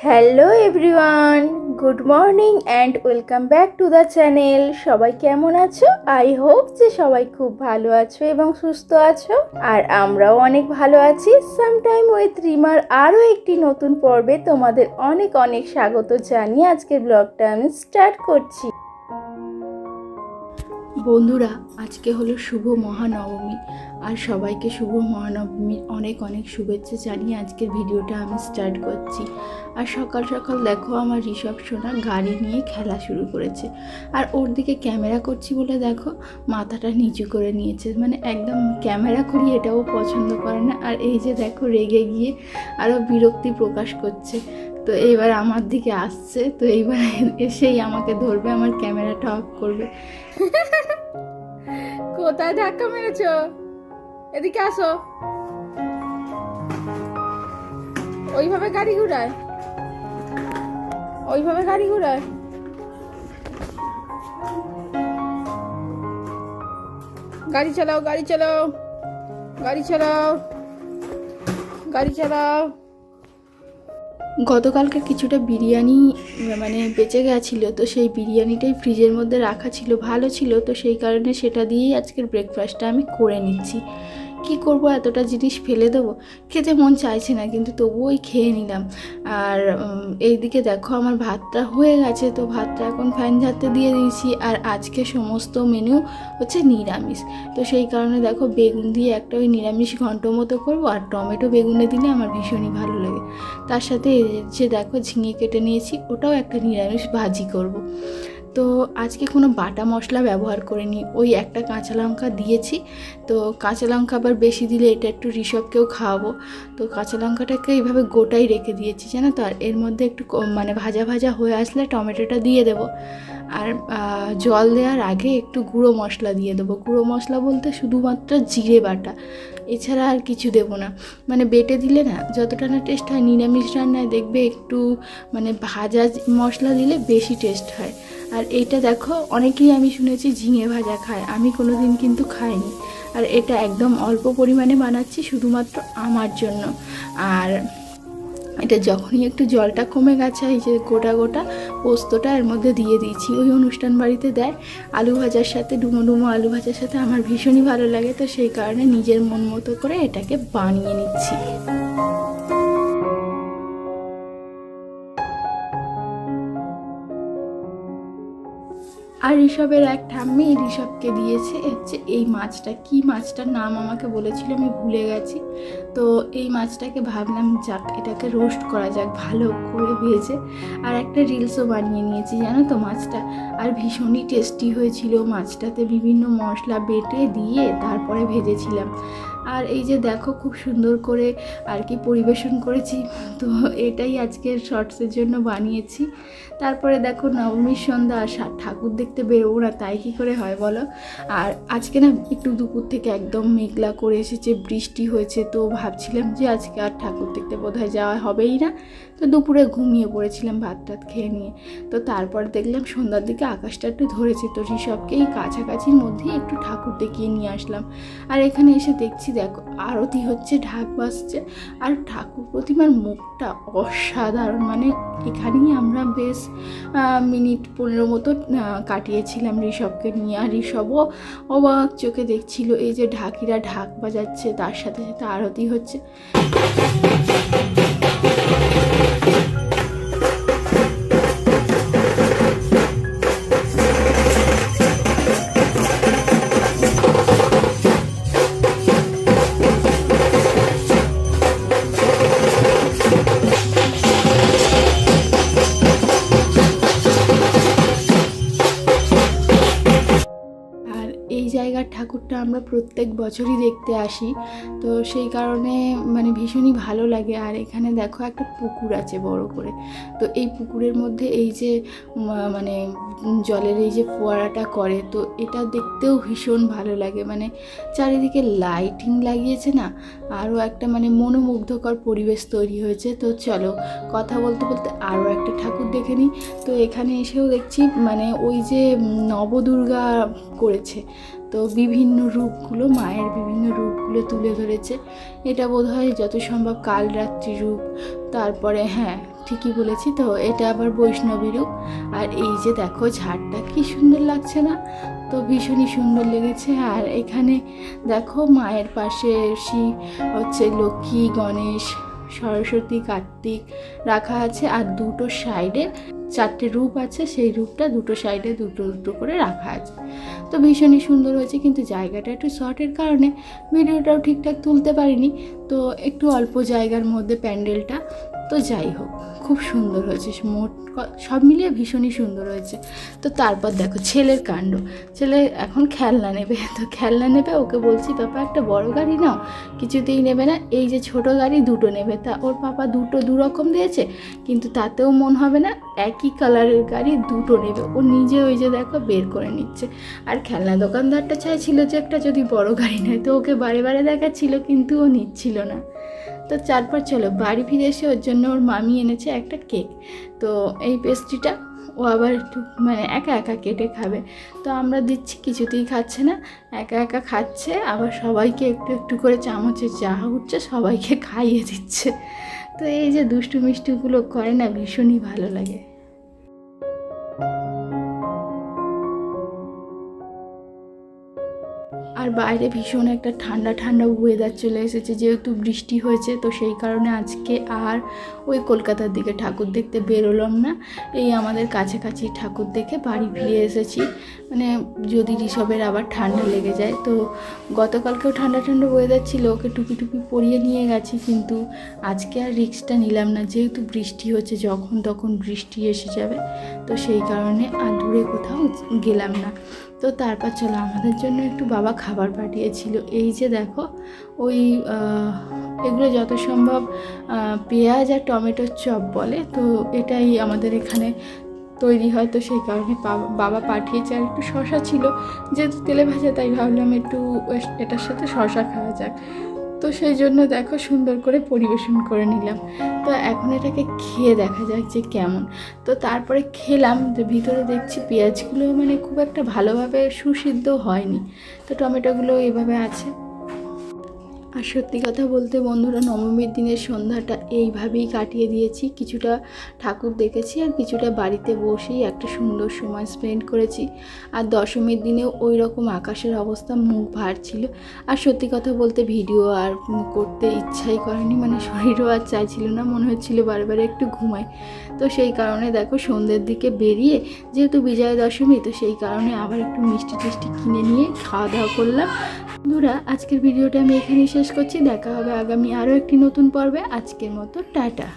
Hello everyone, good morning and welcome back to the channel. সবাই কেমন আছো? I hope যে সবাই খুব ভালো আছো এবং সুস্থ আছো, আর আমরাও অনেক ভালো আছি। সামটাইম উইথ রিমার আরও একটি নতুন পর্বে তোমাদের অনেক অনেক স্বাগত জানিয়ে আজকের ব্লগটা আমি স্টার্ট করছি। বন্ধুরা, আজকে হলো শুভ মহানবমী, আর সবাইকে শুভ মহানবমীর অনেক অনেক শুভেচ্ছা জানিয়ে আজকের ভিডিওটা আমি স্টার্ট করছি। আর সকাল সকাল দেখো আমার ঋষভ সোনা গাড়ি নিয়ে খেলা শুরু করেছে, আর ওর দিকে ক্যামেরা করছি বলে দেখো মাথাটা নিচু করে নিয়েছে, মানে একদম ক্যামেরা করি এটাও পছন্দ করে না। আর এই যে দেখো রেগে গিয়ে আরও বিরক্তি প্রকাশ করছে। তো এইবার আমার দিকে আসছে, তো এইবার এসেই আমাকে ধরবে, আমার ক্যামেরাটা অফ করবে। কোথায় ধাক্কা মেরেছ? এদিকে আসো। ওইভাবে গাড়ি ঘুরায়, ওইভাবে গাড়ি ঘুরায়। গাড়ি চালাও, গাড়ি চালাও, গাড়ি চালাও, গাড়ি চালাও। গতকালকে কিছুটা বিরিয়ানি মানে বেঁচে গেছিলো, তো সেই বিরিয়ানিটাই ফ্রিজের মধ্যে রাখা ছিল, ভালো ছিল, তো সেই কারণে সেটা দিয়েই আজকের ব্রেকফাস্টটা আমি করে নিচ্ছি। কি করব, এতটা জিনিস ফেলে দেবো? খেতে মন চাইছে না, কিন্তু তবুও খেয়ে নিলাম। আর এইদিকে দেখো আমার ভাতটা হয়ে গেছে, তো ভাতটা এখন ফ্যান ঝাড়তে দিয়ে দিয়েছি। আর আজকে সমস্ত মেনু হচ্ছে নিরামিষ, তো সেই কারণে দেখো বেগুন দিয়ে একটা ওই নিরামিষ ঘন্ট মতো করবো, আর টমেটো বেগুনে দিলে আমার ভীষণই ভালো লাগে। তার সাথে এই যে দেখো ঝিঙে কেটে নিয়েছি, ওটাও একটা নিরামিষ ভাজি করব। তো আজকে কোনো বাটা মশলা ব্যবহার করিনি, ওই একটা কাঁচা লঙ্কা দিয়েছি। তো কাঁচা লঙ্কা আবার বেশি দিলে এটা একটু ঋষভকেও খাওয়াবো, তো কাঁচা লঙ্কাটাকে এইভাবে গোটাই রেখে দিয়েছি জানো তো। আর এর মধ্যে একটু মানে ভাজা ভাজা হয়ে আসলে টমেটোটা দিয়ে দেবো। আর জল দেওয়ার আগে একটু গুঁড়ো মশলা দিয়ে দেবো। গুঁড়ো মশলা বলতে শুধুমাত্র জিরে বাটা, এছাড়া আর কিছু দেবো না। মানে বেটে দিলে না যতটা না টেস্ট হয়, নিরামিষ রান্নায় দেখবে একটু মানে ভাজা মশলা দিলে বেশি টেস্ট হয়। আর এইটা দেখো অনেকেই আমি শুনেছি ঝিঙে ভাজা খায়, আমি কোনো দিন কিন্তু খাইনি। আর এটা একদম অল্প পরিমাণে বানাচ্ছি শুধুমাত্র আমার জন্য। আর এটা যখনই একটু জলটা কমে গেছে, এই যে গোটা গোটা পোস্তটা এর মধ্যে দিয়ে দিয়েছি। ওই অনুষ্ঠান বাড়িতে দেয় আলু ভাজার সাথে, ডুমো ডুমো আলু ভাজার সাথে, আমার ভীষণই ভালো লাগে, তো সেই কারণে নিজের মন মতো করে এটাকে বানিয়ে নিচ্ছি। আর ঋষভের এক ঠাম্মি ঋষভকে দিয়েছে হচ্ছে এই মাছটা, কি মাছটার নাম আমাকে বলেছিল, আমি ভুলে গেছি। তো এই মাছটাকে ভাবলাম যাক এটাকে রোস্ট করা যাক ভালো করে ভেজে। আর একটা রিলসও বানিয়ে নিয়েছি জানো তো মাছটা, আর ভীষণই টেস্টি হয়েছিল। মাছটাতে বিভিন্ন মশলা বেটে দিয়ে তারপরে ভেজেছিলাম। আর এই যে দেখো খুব সুন্দর করে আর কি পরিবেশন করেছি, তো এটাই আজকের শর্টসের জন্য বানিয়েছি। তারপরে দেখো নবমীর সন্ধ্যা, আর ঠাকুর দেখতে বেরোবো না তাই কী করে হয় বলো। আর আজকে না একটু দুপুর থেকে একদম মেঘলা করে এসেছে, বৃষ্টি হয়েছে, তো ভাবছিলাম যে আজকে আর ঠাকুর দেখতে বোধহয় যাওয়া হবেই না। তো দুপুরে ঘুমিয়ে পড়েছিলাম ভাত টাত খেয়ে নিয়ে। তো তারপর দেখলাম সন্ধ্যার দিকে আকাশটা একটু ধরেছে, তো ঋষভকে এই কাছাকাছির মধ্যেই একটু ঠাকুর দেখিয়ে নিয়ে আসলাম। আর এখানে এসে দেখছি দেখো আরতি হচ্ছে, ঢাক বাজছে, আর ঠাকুর প্রতিমার মুখটা অসাধারণ। মানে এখানেই আমরা বেশ মিনিট 15 মতো কাটিয়েছিলাম ঋষভকে নিয়ে। আর ঋষভও অবাক চোখে দেখছিল এই যে ঢাকিরা ঢাক বাজাচ্ছে, তার সাথে সাথে আরতি হচ্ছে। এই জায়গার ঠাকুরটা আমরা প্রত্যেক বছরই দেখতে আসি, তো সেই কারণে মানে ভীষণই ভালো লাগে। আর এখানে দেখো একটা পুকুর আছে বড় করে, তো এই পুকুরের মধ্যে এই যে মানে জলের এই যে ফোয়ারাটা করে, তো এটা দেখতেও ভীষণ ভালো লাগে। মানে চারিদিকে লাইটিং লাগিয়েছে না, আরও একটা মানে মনোমুগ্ধকর পরিবেশ তৈরি হয়েছে। তো চলো কথা বলতে বলতে আরও একটা ঠাকুর দেখে নিই। তো এখানে এসেও দেখছি মানে ওই যে নবদুর্গা করেছে, তো বিভিন্ন রূপগুলো, মায়ের বিভিন্ন রূপগুলো তুলে ধরেছে। এটা বোধহয় যত সম্ভব কালরাত্রি রূপ, তারপরে হ্যাঁ ঠিকই বলেছি তো, এটা আবার বৈষ্ণবী রূপ। আর এই যে দেখো ঝাড়টা কি সুন্দর লাগছে না, তো ভীষণই সুন্দর লেগেছে। আর এখানে দেখো মায়ের পাশে হচ্ছে লক্ষ্মী, গণেশ, সরস্বতী, কার্তিক রাখা আছে। আর দুটো সাইডে 4টে রূপ আছে, সেই রূপটা দুটো সাইডে দুটো দুটো করে রাখা আছে। তো ভীষণই সুন্দর হয়েছে, কিন্তু জায়গাটা একটু শর্টের কারণে ভিডিওটাও ঠিকঠাক তুলতে পারিনি। তো একটু অল্প জায়গার মধ্যে প্যান্ডেলটা, তো যাই হোক খুব সুন্দর হয়েছে, মোট সব মিলিয়ে ভীষণই সুন্দর হয়েছে। তো তারপর দেখো ছেলের কাণ্ড, ছেলে এখন খেলনা নেবে। তো খেলনা নেবে, ওকে বলছি পাপা একটা বড় গাড়ি নাও, কিছুতেই নেবে না। এই যে ছোট গাড়ি দুটো নেবে, তা ওর পাপা দু রকম দিয়েছে, কিন্তু তাতেও মন হবে না, একই কালারের গাড়ি দুটো নেবে। ও নিজে ওই যে দেখো বের করে নিচ্ছে। আর খেলনা দোকানদারটা চাইছিল যে একটা যদি বড় গাড়ি নেয়, তো ওকে বারে বারে দেখাচ্ছিল, কিন্তু ও নিচ্ছিল না। তো তারপর চলো বাড়ি ফিরে এসে ওর জন্য ওর মামি এনেছে একটা কেক। তো এই পেস্ট্রিটা ও আবার একটু মানে একা একা কেটে খাবে, তো আমরা দিচ্ছি, কিছুতেই খাচ্ছে না, একা একা খাচ্ছে। আবার সবাইকে একটু একটু করে চামচে যা উঠছে সবাইকে খাইয়ে দিচ্ছে। তো এই যে দুষ্টু মিষ্টিগুলো করে না, ভীষণই ভালো লাগে। আর বাইরে ভীষণ একটা ঠান্ডা ঠান্ডা ওয়েদার চলে এসেছে, যেহেতু বৃষ্টি হয়েছে, তো সেই কারণে আজকে আর ওই কলকাতার দিকে ঠাকুর দেখতে বেরোলাম না। এই আমাদের কাছাকাছি ঠাকুর দেখে বাড়ি ফিরে এসেছি, মানে যদি ঋষভের আবার ঠান্ডা লেগে যায়। তো গতকালকেও ঠান্ডা ঠান্ডা ওয়েদার ছিল, ওকে টুপি টুপি পরিয়ে নিয়ে গেছি, কিন্তু আজকে আর রিস্কটা নিলাম না, যেহেতু বৃষ্টি হচ্ছে, যখন তখন বৃষ্টি এসে যাবে, তো সেই কারণে আর দূরে কোথাও গেলাম না। তো তারপর চলো আমাদের জন্য একটু বাবা খাবার পাঠিয়েছিল। এই যে দেখো ওই এগুলো যত সম্ভব পেঁয়াজ আর টমেটোর চপ বলে, তো এটাই আমাদের এখানে তৈরি হয়। তো সেই কারণে বাবা পাঠিয়েছে। আর একটু শসা ছিল, যেহেতু তেলে ভাজা, তাই ভাবলাম একটু এটার সাথে শসা খাওয়া যাক। তো সেই জন্য দেখো সুন্দর করে পরিবেশন করে নিলাম। তো এখন এটাকে খেয়ে দেখা যাক যে কেমন। তো তারপরে খেলাম, তো ভিতরে দেখছি পেঁয়াজগুলো মানে খুব একটা ভালোভাবে সুসিদ্ধ হয়নি, তো টমেটোগুলো এভাবে আছে। আর সত্যি কথা বলতে বন্ধুরা, নবমীর দিনের সন্ধ্যাটা এইভাবেই কাটিয়ে দিয়েছি, কিছুটা ঠাকুর দেখেছি আর কিছুটা বাড়িতে বসেই একটা সুন্দর সময় স্পেন্ড করেছি। আর দশমীর দিনেও ওই রকম আকাশের অবস্থা, মুখ ভার ছিল। আর সত্যি কথা বলতে ভিডিও আর করতে ইচ্ছাই করেনি, মানে শরীরও আর চাইছিল না, মনে হচ্ছিল বারবার একটু ঘুমাই। তো সেই কারণে দেখো সন্ধ্যের দিকে বেরিয়ে, যেহেতু বিজয়া দশমী, তো সেই কারণে আবার একটু মিষ্টি টিষ্টি কিনে নিয়ে খাওয়া দাওয়া করলাম। বন্ধুরা, আজকের ভিডিওটা আমি এখানেই শেষ করছি। দেখা হবে আগামী আরও একটি নতুন পর্বে। আজকের মতো টাটা।